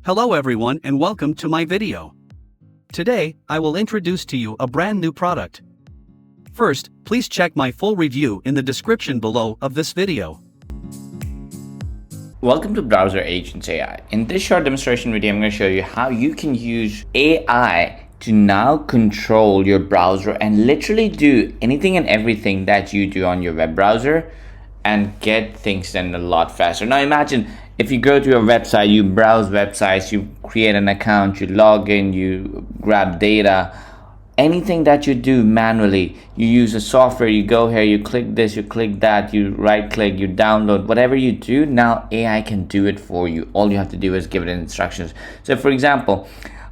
Hello everyone and welcome to my video. Today, I will introduce to you a brand new product. First, please check my full review in the description below of this video. Welcome to BrowserAgent AI. In this short demonstration video, I'm going to show you how you can use AI to now control your browser and literally do anything and everything that you do on your web browser and get things done a lot faster. Now imagine if you go to a website, you browse websites, you create an account, you log in, you grab data, anything that you do manually, you use a software, you go here, you click this, you click that, you right click, you download, whatever you do, now AI can do it for you. All you have to do is give it instructions. So for example,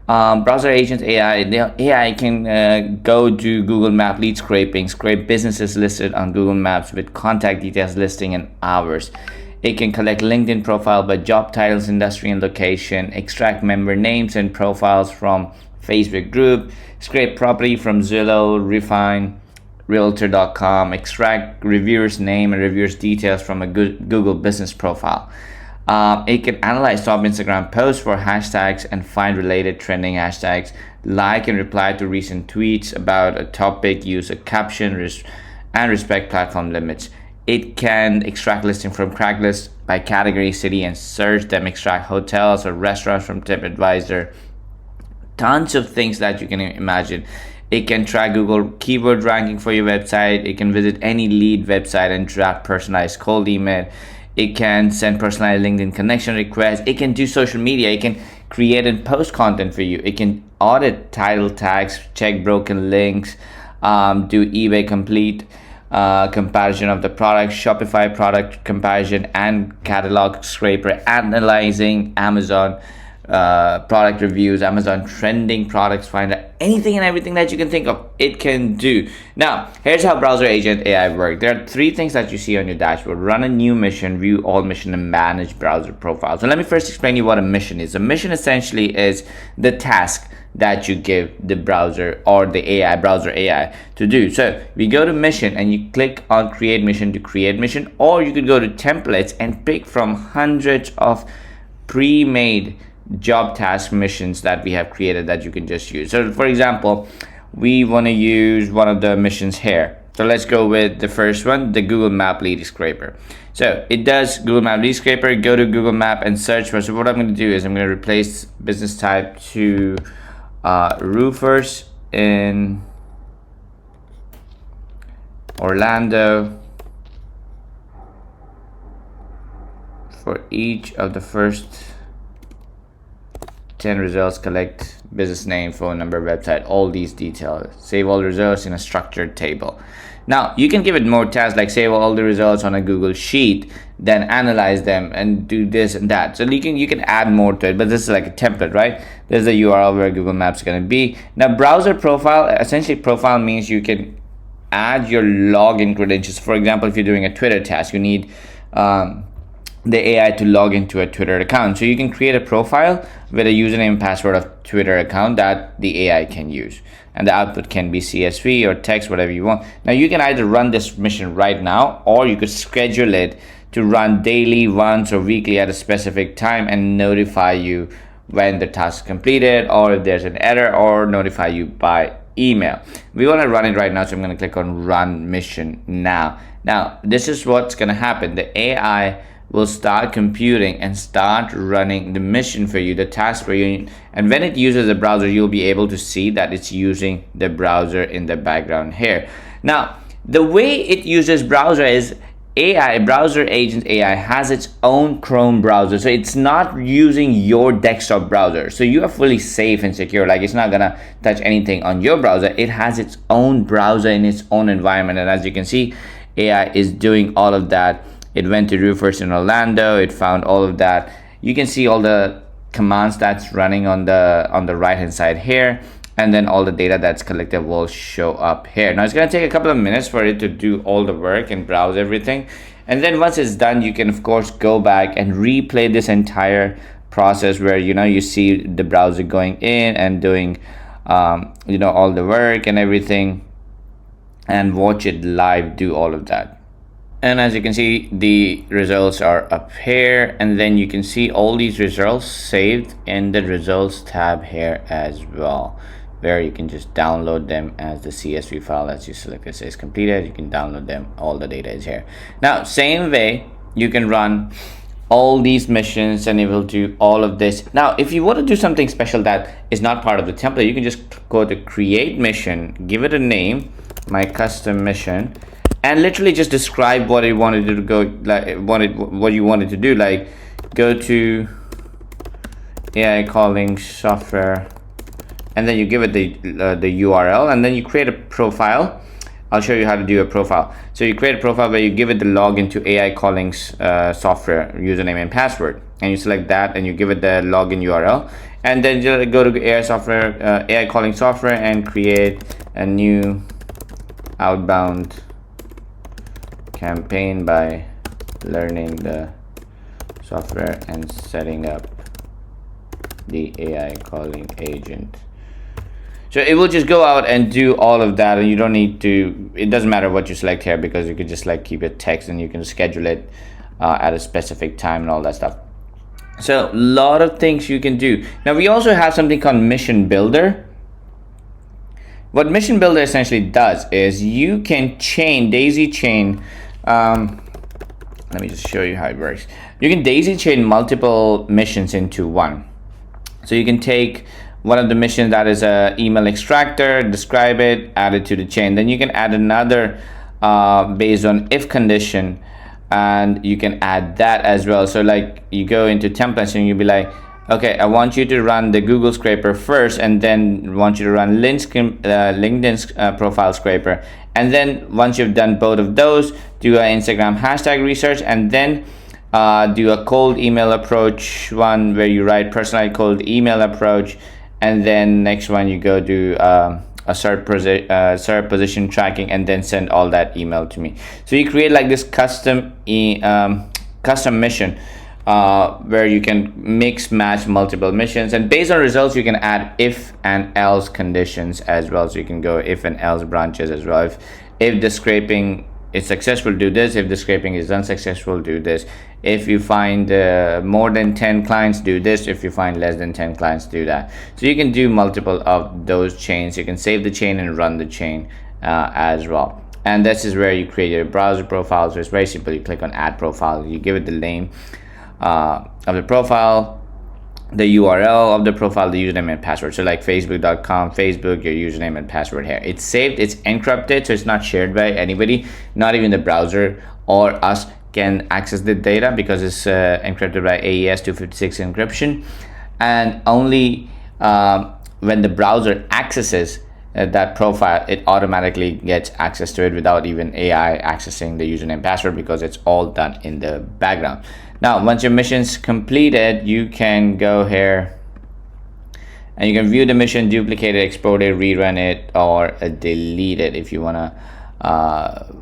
BrowserAgent AI, the AI can go to Google Map lead scraping, scrape businesses listed on Google Maps with contact details listing in hours. It can collect LinkedIn profile by job titles, industry, and location, extract member names and profiles from Facebook group, scrape property from Zillow, refine, realtor.com, extract reviewers' name and reviewers' details from a Google business profile. It can analyze top Instagram posts for hashtags and find related trending hashtags, like and reply to recent tweets about a topic, use a caption, and respect platform limits. It can extract listing from Craigslist by category, city, and search them, extract hotels or restaurants from TripAdvisor. Tons of things that you can imagine. It can track Google keyword ranking for your website. It can visit any lead website and draft personalized cold email. It can send personalized LinkedIn connection requests. It can do social media. It can create and post content for you. It can audit title tags, check broken links, do eBay complete comparison of the product, Shopify product comparison, and catalog scraper, analyzing Amazon product reviews, Amazon trending products finder, anything and everything that you can think of, it can do. Now, here's how BrowserAgent AI works. There are three things that you see on your dashboard: run a new mission, view all mission, and manage browser profiles. So let me first explain you what a mission is. A mission essentially is the task that you give the browser or the AI, browser AI, to do. So we go to mission and you click on create mission to create mission, or you could go to templates and pick from hundreds of pre-made job task missions that we have created that you can just use. So for example, we want to use one of the missions here. So let's go with the first one, the Google Map lead scraper. So it does Google Map lead scraper. Go to Google Map and search for. So what I'm going to do is I'm going to replace business type to roofers in Orlando for each of the first 10 results. Collect business name, phone number, website, all these details. Save all results in a structured table. Now you can give it more tasks like save all the results on a Google Sheet, then analyze them and do this and that. So you can add more to it, but this is like a template, right? There's the URL where Google Maps is going to be. Now browser profile, essentially profile means you can add your login credentials. For example, if you're doing a Twitter task, you need the AI to log into a Twitter account. So you can create a profile with a username and password of Twitter account that the AI can use. And the output can be CSV or text, whatever you want. Now you can either run this mission right now, or you could schedule it to run daily, once, or weekly at a specific time and notify you when the task is completed, or if there's an error, or notify you by email. We want to run it right now, so I'm going to click on run mission now. Now this is what's going to happen. The AI will start computing and start running the mission for you, the task for you. And when it uses the browser, you'll be able to see that it's using the browser in the background here. Now, the way it uses browser is AI, BrowserAgent AI, has its own Chrome browser. So it's not using your desktop browser. So you are fully safe and secure. Like, it's not gonna touch anything on your browser. It has its own browser in its own environment. And as you can see, AI is doing all of that. It went to roofers in Orlando. It found all of that. You can see all the commands that's running on the right hand side here, and then all the data that's collected will show up here. Now it's going to take a couple of minutes for it to do all the work and browse everything, and then once it's done, you can of course go back and replay this entire process where you see the browser going in and doing all the work and everything, and watch it live do all of that. And as you can see, the results are up here, and then you can see all these results saved in the results tab here as well, where you can just download them as the CSV file. As you select it says completed, you can download them. All the data is here. Now, same way, you can run all these missions and it will do all of this. Now, if you want to do something special that is not part of the template, you can just go to create mission, give it a name, my custom mission, and literally just describe what you wanted to go, like what you wanted to do, like go to AI calling software, and then you give it the URL, and then you create a profile. I'll show you how to do a profile. So you create a profile where you give it the login to AI calling software username and password, and you select that and you give it the login URL, and then you go to AI calling software and create a new outbound campaign by learning the software and setting up the AI calling agent. So it will just go out and do all of that, and you don't need to, it doesn't matter what you select here, because you can just like keep it text and you can schedule it at a specific time and all that stuff. So a lot of things you can do. Now we also have something called Mission Builder. What Mission Builder essentially does is you can daisy chain, let me just show you how it works. You can daisy chain multiple missions into one. So you can take one of the missions that is a email extractor, describe it, add it to the chain. Then you can add another based on if condition, and you can add that as well. So like you go into templates and you'll be like, okay, I want you to run the Google scraper first, and then want you to run LinkedIn's profile scraper. And then once you've done both of those, do an Instagram hashtag research, and then do a cold email approach one where you write personalized cold email approach. And then next one, you go do a SERP position tracking, and then send all that email to me. So you create like this custom mission where you can mix match multiple missions, and based on results you can add if and else conditions as well. So you can go if and else branches as well. If the scraping is successful, do this. If the scraping is unsuccessful, do this. If you find more than 10 clients, do this. If you find less than 10 clients, do that. So you can do multiple of those chains. You can save the chain and run the chain as well. And this is where you create your browser profile. So it's very simple. You click on add profile, you give it the name of the profile, the URL of the profile, the username and password. So like facebook.com, Facebook, your username and password here. It's saved, it's encrypted, so it's not shared by anybody, not even the browser or us can access the data, because it's encrypted by AES 256 encryption. And only when the browser accesses that profile, it automatically gets access to it without even AI accessing the username and password, because it's all done in the background. Now, once your mission's completed, you can go here and you can view the mission, duplicate it, export it, rerun it, or delete it. If you want to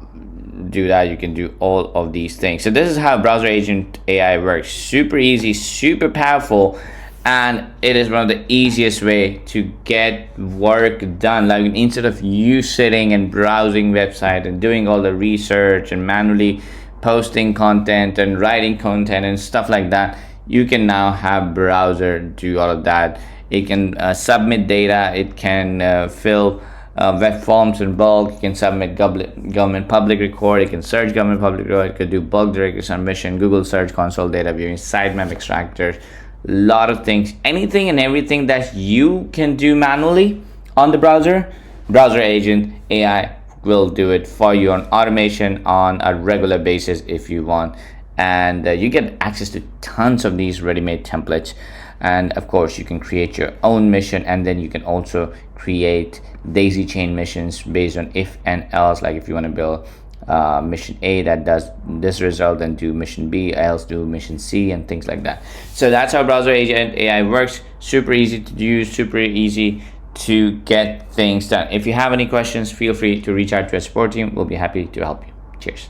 do that, you can do all of these things. So this is how BrowserAgent AI works. Super easy, super powerful, and it is one of the easiest way to get work done. Like instead of you sitting and browsing website and doing all the research and manually posting content and writing content and stuff like that, you can now have browser do all of that. It can submit data, it can fill web forms in bulk, you can submit government public record, it can search government public record, it could do bulk directory submission, Google Search Console data viewing, sitemap extractors, lot of things, anything and everything that you can do manually on the browser, BrowserAgent AI will do it for you on automation on a regular basis if you want. And you get access to tons of these ready-made templates, and of course you can create your own mission, and then you can also create daisy chain missions based on if and else. Like if you want to build mission A that does this result, then do mission B, else do mission C, and things like that. So that's how BrowserAgent AI works. Super easy to use, super easy to get things done. If you have any questions, feel free to reach out to our support team. We'll be happy to help you. Cheers.